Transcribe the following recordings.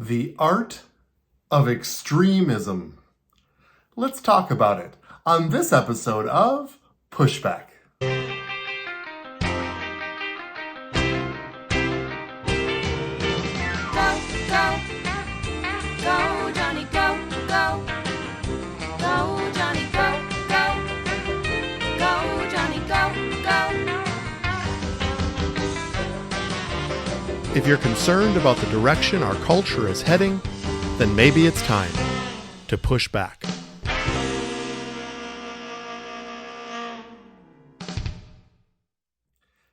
The Art of Extremism. Let's talk about it on this episode of Pushback. Go, Jonny, go, go. Go, Jonny, go, go. Go, Jonny, go, go. If you're concerned about the direction our culture is heading, then maybe it's time to push back.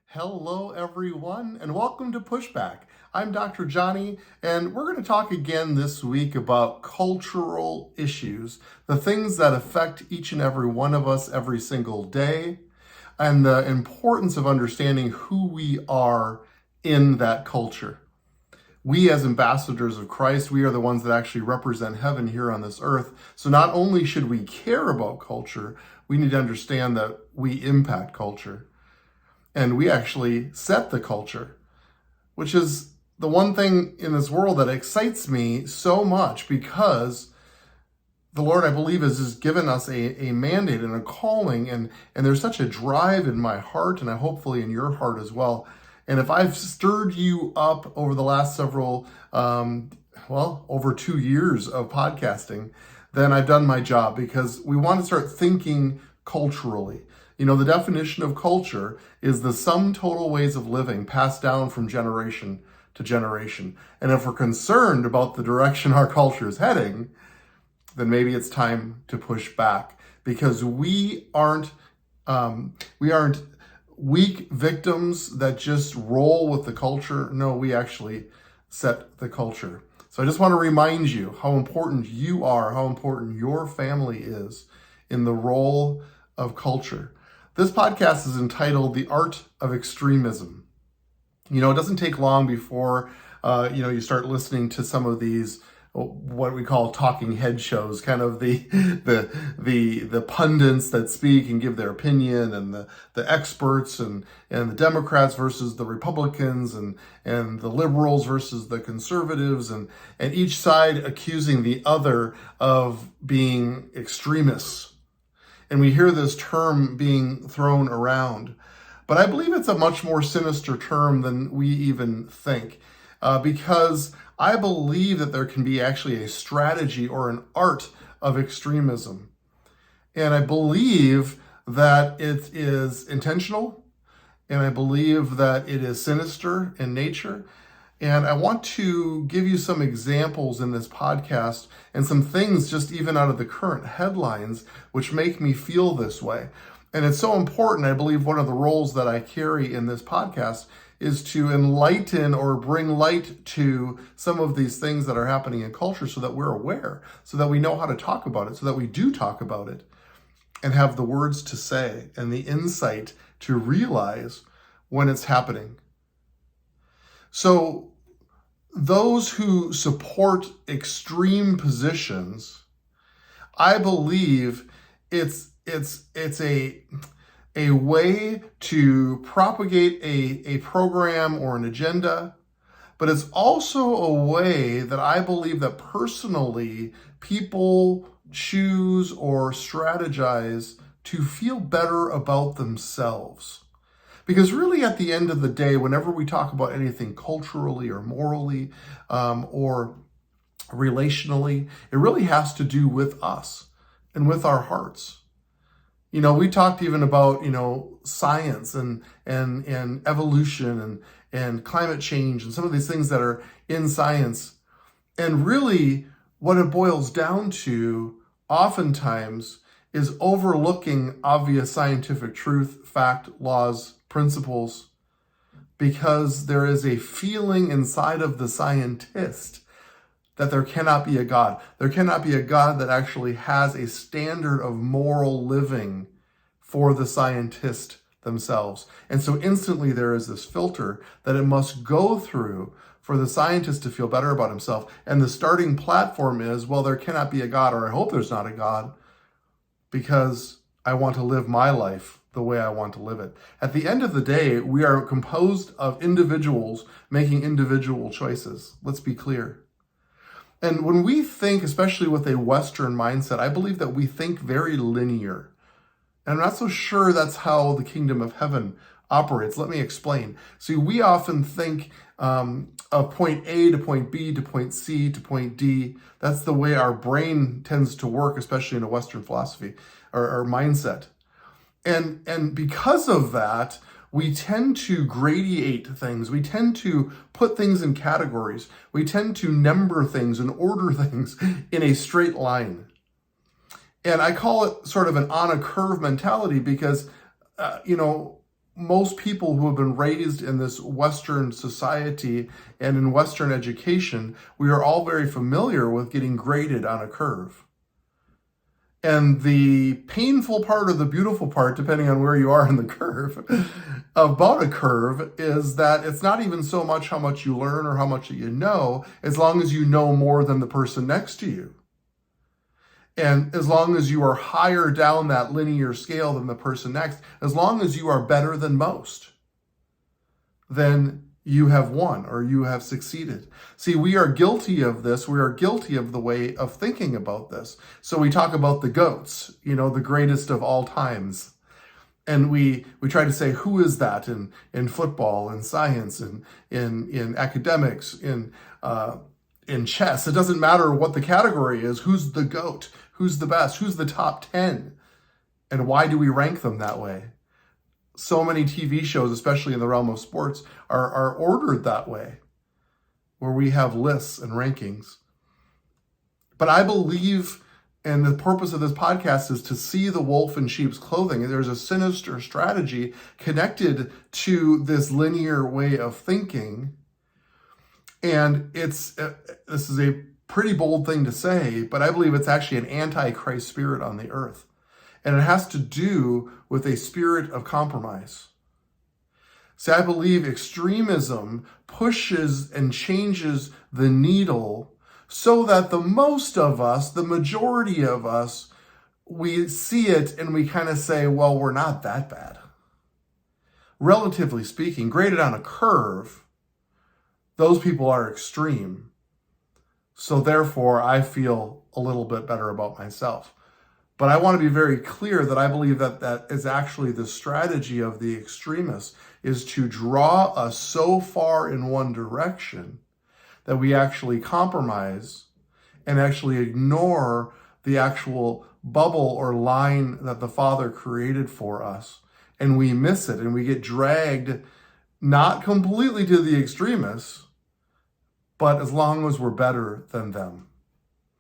Hello, everyone, and welcome to Pushback. I'm Dr. Jonny, and we're going to talk again this week about cultural issues, the things that affect each and every one of us every single day, and the importance of understanding who we are in that culture. We as ambassadors of Christ, we are the ones that actually represent heaven here on this earth. So not only should we care about culture, we need to understand that we impact culture. And we actually set the culture, which is the one thing in this world that excites me so much, because the Lord, I believe, has given us a mandate and a calling, and there's such a drive in my heart, and hopefully in your heart as well. And if I've stirred you up over the last several, over 2 years of podcasting, then I've done my job, because we want to start thinking culturally. You know, the definition of culture is the sum total ways of living passed down from generation to generation. And if we're concerned about the direction our culture is heading, then maybe it's time to push back, because we aren't weak victims that just roll with the culture. No, we actually set the culture. So I just want to remind you how important you are, how important your family is in the role of culture. This podcast is entitled The Art of Extremism. You know, it doesn't take long before, you start listening to some of these, what we call talking head shows, kind of the pundits that speak and give their opinion, and the experts and the Democrats versus the Republicans, and the liberals versus the conservatives, and each side accusing the other of being extremists. And we hear this term being thrown around. But I believe it's a much more sinister term than we even think, because I believe that there can be actually a strategy or an art of extremism. And I believe that it is intentional, and I believe that it is sinister in nature. And I want to give you some examples in this podcast and some things just even out of the current headlines which make me feel this way. And it's so important. I believe one of the roles that I carry in this podcast is to enlighten or bring light to some of these things that are happening in culture, so that we're aware, so that we know how to talk about it, so that we do talk about it and have the words to say and the insight to realize when it's happening. So those who support extreme positions, I believe it's a way to propagate a program or an agenda, but it's also a way that I believe that personally people choose or strategize to feel better about themselves. Because really, at the end of the day, whenever we talk about anything culturally or morally or relationally, it really has to do with us and with our hearts. You know, we talked even about, science and evolution and climate change and some of these things that are in science. And really, what it boils down to oftentimes is overlooking obvious scientific truth, fact, laws, principles, because there is a feeling inside of the scientist that there cannot be a God. There cannot be a God that actually has a standard of moral living for the scientist themselves. And so instantly there is this filter that it must go through for the scientist to feel better about himself. And the starting platform is, well, there cannot be a God, or I hope there's not a God, because I want to live my life the way I want to live it. At the end of the day, we are composed of individuals making individual choices. Let's be clear. And when we think, especially with a Western mindset, I believe that we think very linear. And I'm not so sure that's how the kingdom of heaven operates. Let me explain. See, we often think of point A to point B to point C to point D. That's the way our brain tends to work, especially in a Western philosophy or mindset. And because of that, we tend to gradiate things. We tend to put things in categories. We tend to number things and order things in a straight line. And I call it sort of an on a curve mentality because, most people who have been raised in this Western society and in Western education, we are all very familiar with getting graded on a curve. And the painful part or the beautiful part, depending on where you are in the curve, about a curve is that it's not even so much how much you learn or how much you know, as long as you know more than the person next to you. And as long as you are higher down that linear scale than the person next, as long as you are better than most, then you have won or you have succeeded. See, we are guilty of this. We are guilty of the way of thinking about this. So we talk about the GOATs, the greatest of all times. And we try to say, who is that in football, in science, in academics, in chess. It doesn't matter what the category is. Who's the GOAT? Who's the best? Who's the top 10? And why do we rank them that way? So many TV shows, especially in the realm of sports, are ordered that way, where we have lists and rankings. But I believe, and the purpose of this podcast is to see the wolf in sheep's clothing. And there's a sinister strategy connected to this linear way of thinking. And this is a pretty bold thing to say, but I believe it's actually an antichrist spirit on the earth. And it has to do with a spirit of compromise. See, I believe extremism pushes and changes the needle so that the most of us, the majority of us, we see it and we kind of say, well, we're not that bad. Relatively speaking, graded on a curve, those people are extreme. So therefore, I feel a little bit better about myself. But I want to be very clear that I believe that is actually the strategy of the extremists, is to draw us so far in one direction that we actually compromise and actually ignore the actual bubble or line that the Father created for us. And we miss it and we get dragged not completely to the extremists, but as long as we're better than them,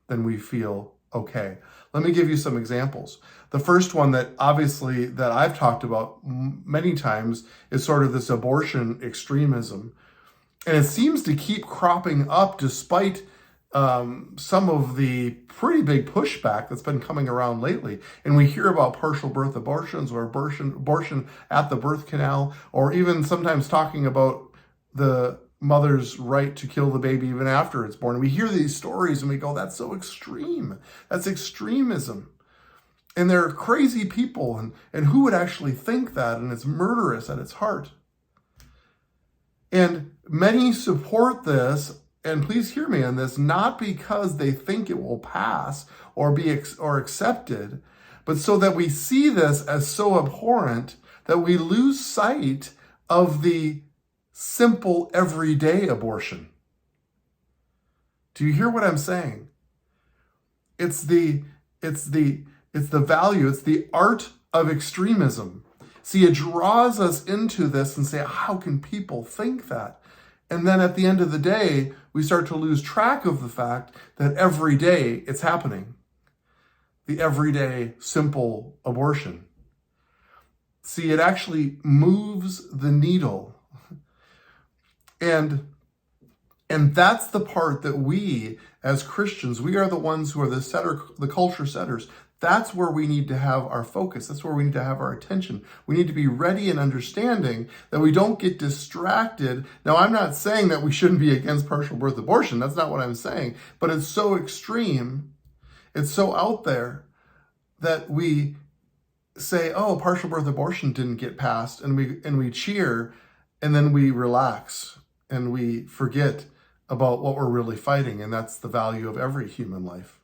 then we feel okay. Let me give you some examples. The first one that obviously that I've talked about many times is sort of this abortion extremism. And it seems to keep cropping up despite some of the pretty big pushback that's been coming around lately. And we hear about partial birth abortions or abortion at the birth canal, or even sometimes talking about the mother's right to kill the baby even after it's born. We hear these stories and we go, that's so extreme. That's extremism. And they're crazy people. And who would actually think that? And it's murderous at its heart. And many support this, and please hear me on this, not because they think it will pass or be or accepted, but so that we see this as so abhorrent that we lose sight of the simple everyday abortion. Do you hear what I'm saying? It's the value, it's the art of extremism. See, it draws us into this and say, how can people think that? And then at the end of the day, we start to lose track of the fact that every day it's happening. The everyday simple abortion. See, it actually moves the needle. And that's the part that we, as Christians, we are the ones who are the culture setters. That's where we need to have our focus. That's where we need to have our attention. We need to be ready and understanding that we don't get distracted. Now, I'm not saying that we shouldn't be against partial birth abortion. That's not what I'm saying. But it's so extreme, it's so out there that we say, oh, partial birth abortion didn't get passed, and we cheer, and then we relax and we forget about what we're really fighting, and that's the value of every human life.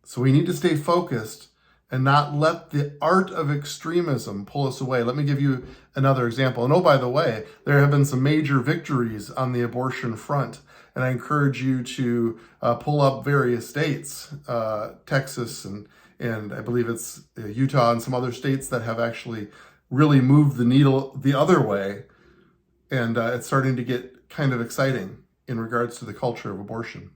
So we need to stay focused and not let the art of extremism pull us away. Let me give you another example. And oh, by the way, there have been some major victories on the abortion front. And I encourage you to pull up various states, Texas and I believe it's Utah and some other states that have actually really moved the needle the other way. And it's starting to get kind of exciting in regards to the culture of abortion.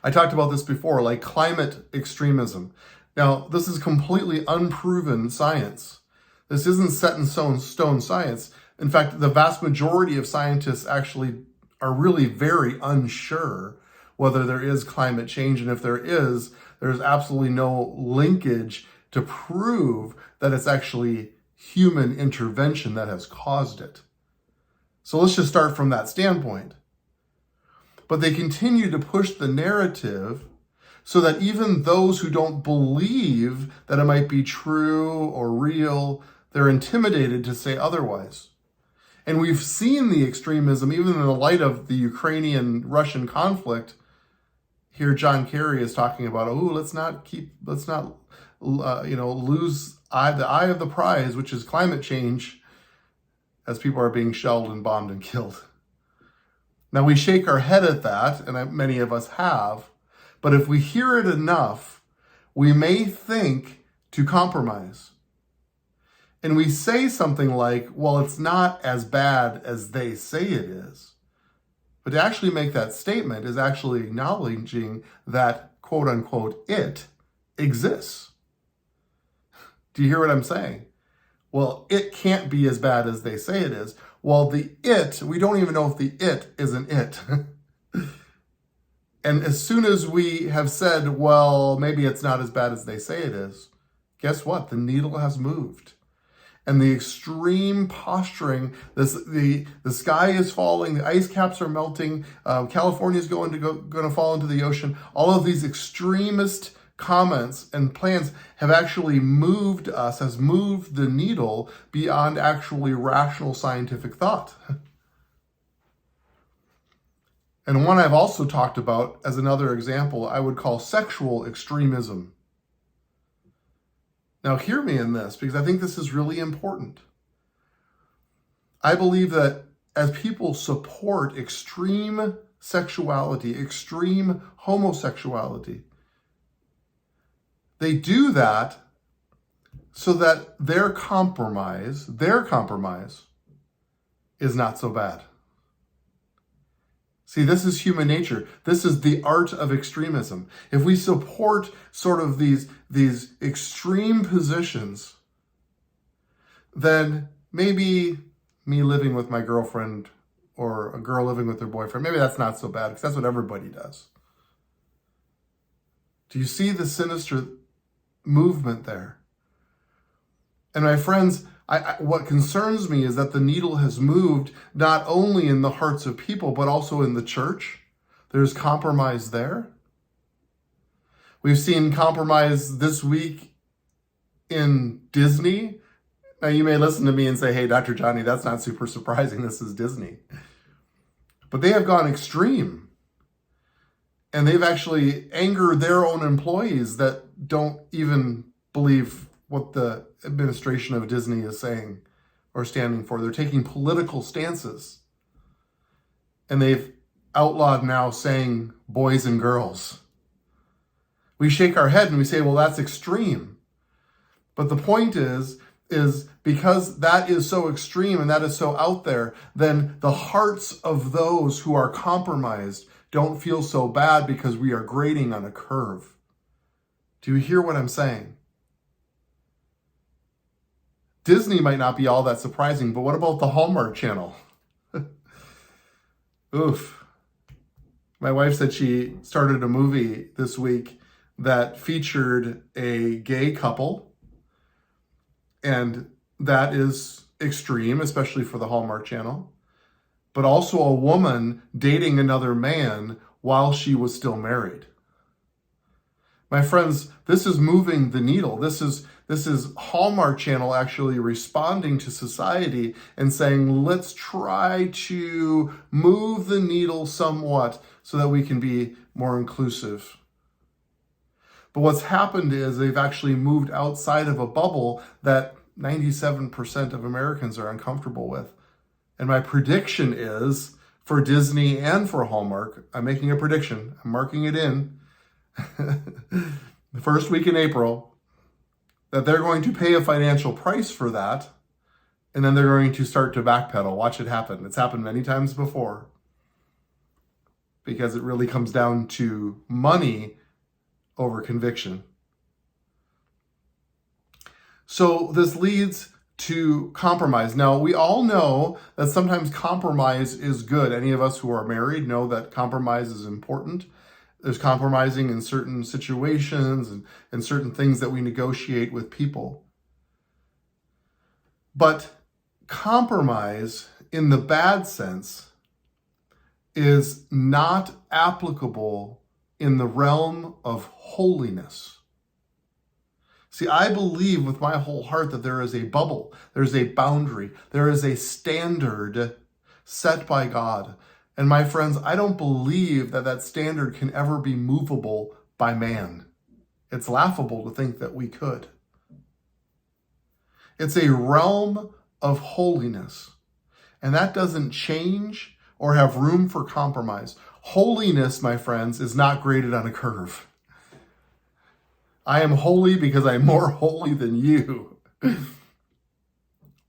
I talked about this before, like climate extremism. Now, this is completely unproven science. This isn't set in stone science. In fact, the vast majority of scientists actually are really very unsure whether there is climate change. And if there is, there's absolutely no linkage to prove that it's actually human intervention that has caused it. So let's just start from that standpoint. But they continue to push the narrative so that even those who don't believe that it might be true or real, they're intimidated to say otherwise. And we've seen the extremism, even in the light of the Ukrainian-Russian conflict. Here, John Kerry is talking about, let's not lose the eye of the prize, which is climate change, as people are being shelled and bombed and killed. Now, we shake our head at that, and many of us have, but if we hear it enough, we may think to compromise. And we say something like, well, it's not as bad as they say it is. But to actually make that statement is actually acknowledging that, quote unquote, it exists. Do you hear what I'm saying? Well, it can't be as bad as they say it is. Well, the it, we don't even know if the it is an it. And as soon as we have said, well, maybe it's not as bad as they say it is, guess what? The needle has moved. And the extreme posturing, the sky is falling, the ice caps are melting, California is going to fall into the ocean. All of these extremist comments and plans have actually moved us, has moved the needle beyond actually rational scientific thought. And one I've also talked about as another example, I would call sexual extremism. Now, hear me in this, because I think this is really important. I believe that as people support extreme sexuality, extreme homosexuality, they do that so that their compromise is not so bad. See, this is human nature. This is the art of extremism. If we support sort of these extreme positions, then maybe me living with my girlfriend or a girl living with their boyfriend, maybe that's not so bad because that's what everybody does. Do you see the sinister movement there? And my friends, what concerns me is that the needle has moved not only in the hearts of people, but also in the church. There's compromise there. We've seen compromise this week in Disney. Now, you may listen to me and say, hey, Dr. Jonny, that's not super surprising. This is Disney. But they have gone extreme. And they've actually angered their own employees that don't even believe what the administration of Disney is saying or standing for. They're taking political stances. And they've outlawed now saying boys and girls. We shake our head and we say, well, that's extreme. But the point is because that is so extreme and that is so out there, then the hearts of those who are compromised don't feel so bad because we are grading on a curve. Do you hear what I'm saying? Disney might not be all that surprising, but what about the Hallmark Channel? Oof. My wife said she started a movie this week that featured a gay couple, and that is extreme, especially for the Hallmark Channel, but also a woman dating another man while she was still married. My friends, this is moving the needle. This is This is Hallmark Channel actually responding to society and saying, let's try to move the needle somewhat so that we can be more inclusive. But what's happened is they've actually moved outside of a bubble that 97% of Americans are uncomfortable with. And my prediction is, for Disney and for Hallmark, I'm making a prediction, I'm marking it in, the first week in April, that they're going to pay a financial price for that, and then they're going to start to backpedal. Watch it happen. It's happened many times before, because it really comes down to money over conviction. So this leads to compromise. Now, we all know that sometimes compromise is good. Any of us who are married know that compromise is important. There's compromising in certain situations and certain things that we negotiate with people. But compromise, in the bad sense, is not applicable in the realm of holiness. See, I believe with my whole heart that there is a bubble, there's a boundary, there is a standard set by God. And my friends, I don't believe that that standard can ever be movable by man. It's laughable to think that we could. It's a realm of holiness, and that doesn't change or have room for compromise. Holiness, my friends, is not graded on a curve. I am holy because I'm more holy than you.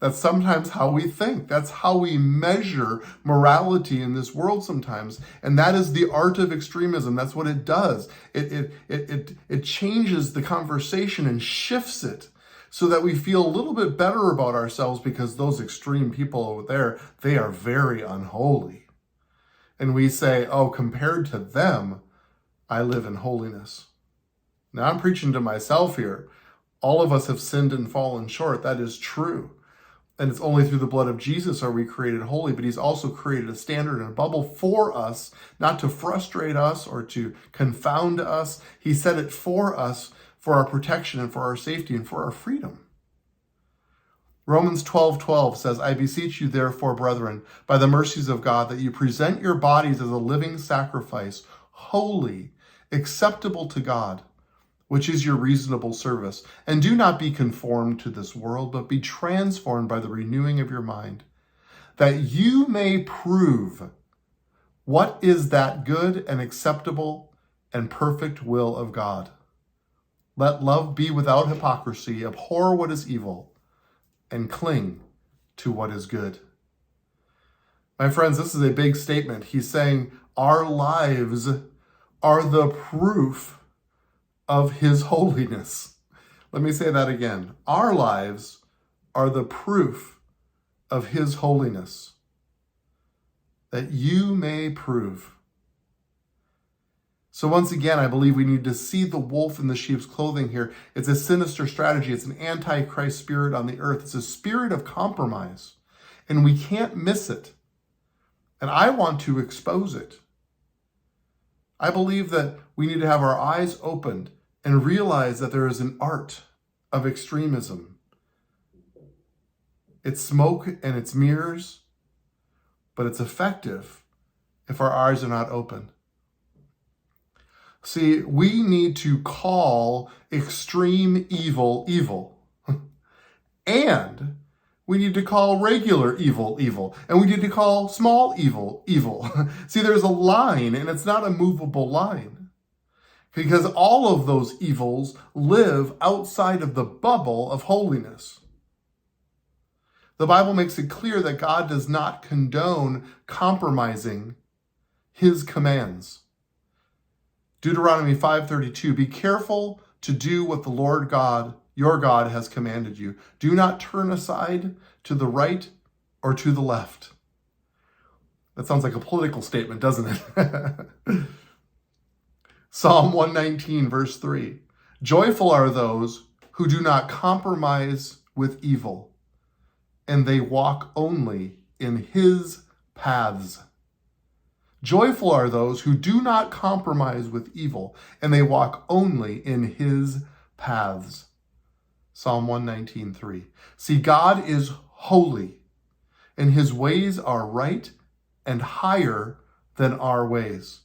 That's sometimes how we think. That's how we measure morality in this world sometimes. And that is the art of extremism. That's what it does. It changes the conversation and shifts it so that we feel a little bit better about ourselves, because those extreme people over there, they are very unholy. And we say, oh, compared to them, I live in holiness. Now, I'm preaching to myself here. All of us have sinned and fallen short. That is true. And it's only through the blood of Jesus are we created holy, but he's also created a standard and a bubble for us, not to frustrate us or to confound us. He set it for us, for our protection and for our safety and for our freedom. Romans 12:12 says, I beseech you therefore, brethren, by the mercies of God, that you present your bodies as a living sacrifice, holy, acceptable to God, which is your reasonable service. And do not be conformed to this world, but be transformed by the renewing of your mind, that you may prove what is that good and acceptable and perfect will of God. Let love be without hypocrisy, abhor what is evil, and cling to what is good. My friends, this is a big statement. He's saying our lives are the proof of his holiness. Let me say that again. Our lives are the proof of his holiness, that you may prove. So once again, I believe we need to see the wolf in the sheep's clothing here. It's a sinister strategy. It's an antichrist spirit on the earth. It's a spirit of compromise, and we can't miss it. And I want to expose it. I believe that we need to have our eyes opened and realize that there is an art of extremism. It's smoke and it's mirrors, but it's effective if our eyes are not open. See, we need to call extreme evil, evil. And we need to call regular evil, evil. And we need to call small evil, evil. See, there's a line, and it's not a movable line, because all of those evils live outside of the bubble of holiness. The Bible makes it clear that God does not condone compromising his commands. Deuteronomy 5:32, be careful to do what the Lord God, your God, has commanded you. Do not turn aside to the right or to the left. That sounds like a political statement, doesn't it? Psalm 119, verse 3, joyful are those who do not compromise with evil, and they walk only in his paths. Joyful are those who do not compromise with evil, and they walk only in his paths. Psalm 119:3. See, God is holy, and his ways are right and higher than our ways.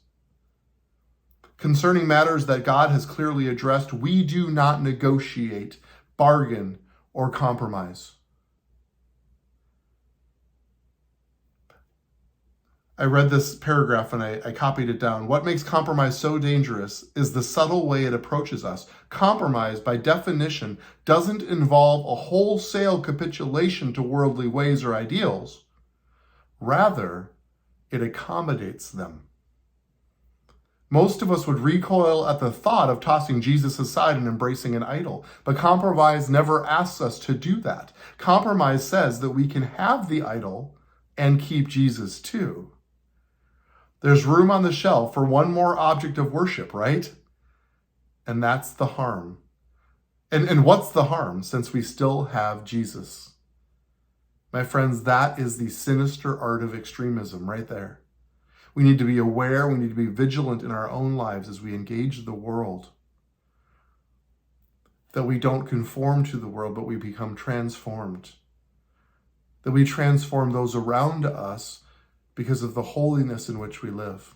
Concerning matters that God has clearly addressed, we do not negotiate, bargain, or compromise. I read this paragraph and I copied it down. What makes compromise so dangerous is the subtle way it approaches us. Compromise, by definition, doesn't involve a wholesale capitulation to worldly ways or ideals. Rather, it accommodates them. Most of us would recoil at the thought of tossing Jesus aside and embracing an idol, but compromise never asks us to do that. Compromise says that we can have the idol and keep Jesus too. There's room on the shelf for one more object of worship, right? And that's the harm. And what's the harm, since we still have Jesus? My friends, that is the sinister art of extremism right there. We need to be aware, we need to be vigilant in our own lives as we engage the world. That we don't conform to the world, but we become transformed. That we transform those around us because of the holiness in which we live.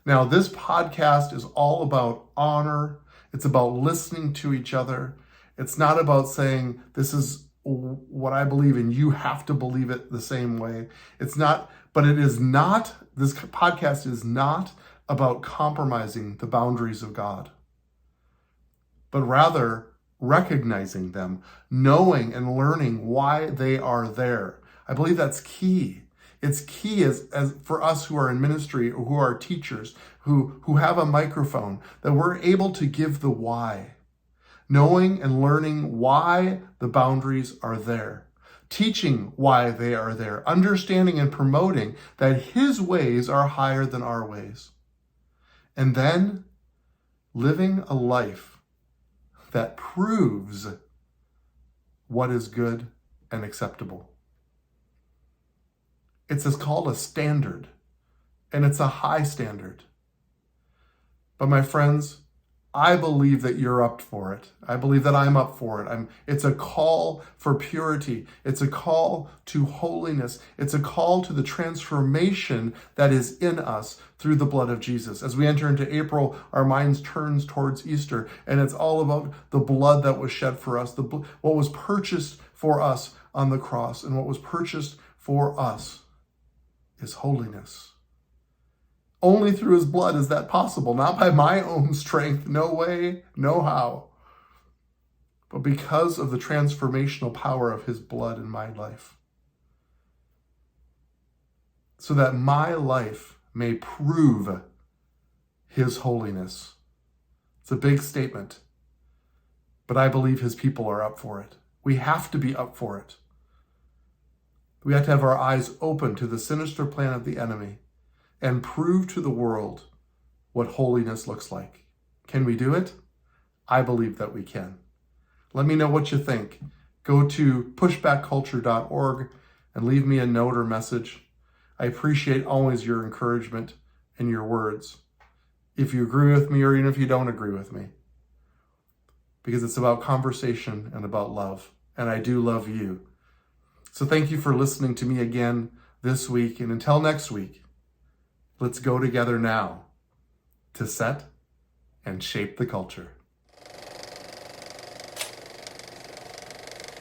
Now, this podcast is all about honor. It's about listening to each other. It's not about saying, this is what I believe and you have to believe it the same way. It's not, but it is not, this podcast is not about compromising the boundaries of God, but rather recognizing them, knowing and learning why they are there. I believe that's key. It's key as for us who are in ministry or who are teachers, who have a microphone, that we're able to give the why. Knowing and learning why the boundaries are there. Teaching why they are there. Understanding and promoting that his ways are higher than our ways. And then living a life that proves what is good and acceptable. It's called a standard, and it's a high standard. But my friends, I believe that you're up for it. I believe that I'm up for it. It's a call for purity. It's a call to holiness. It's a call to the transformation that is in us through the blood of Jesus. As we enter into April, our minds turns towards Easter, and it's all about the blood that was shed for us, what was purchased for us on the cross, and what was purchased for us is holiness. Only through his blood is that possible, not by my own strength, no way, no how, but because of the transformational power of his blood in my life. So that my life may prove his holiness. It's a big statement, but I believe his people are up for it. We have to be up for it. We have to have our eyes open to the sinister plan of the enemy and prove to the world what holiness looks like. Can we do it? I believe that we can. Let me know what you think. Go to pushbackculture.org and leave me a note or message. I appreciate always your encouragement and your words, if you agree with me or even if you don't agree with me, because it's about conversation and about love, and I do love you. So thank you for listening to me again this week, and until next week, let's go together now to set and shape the culture.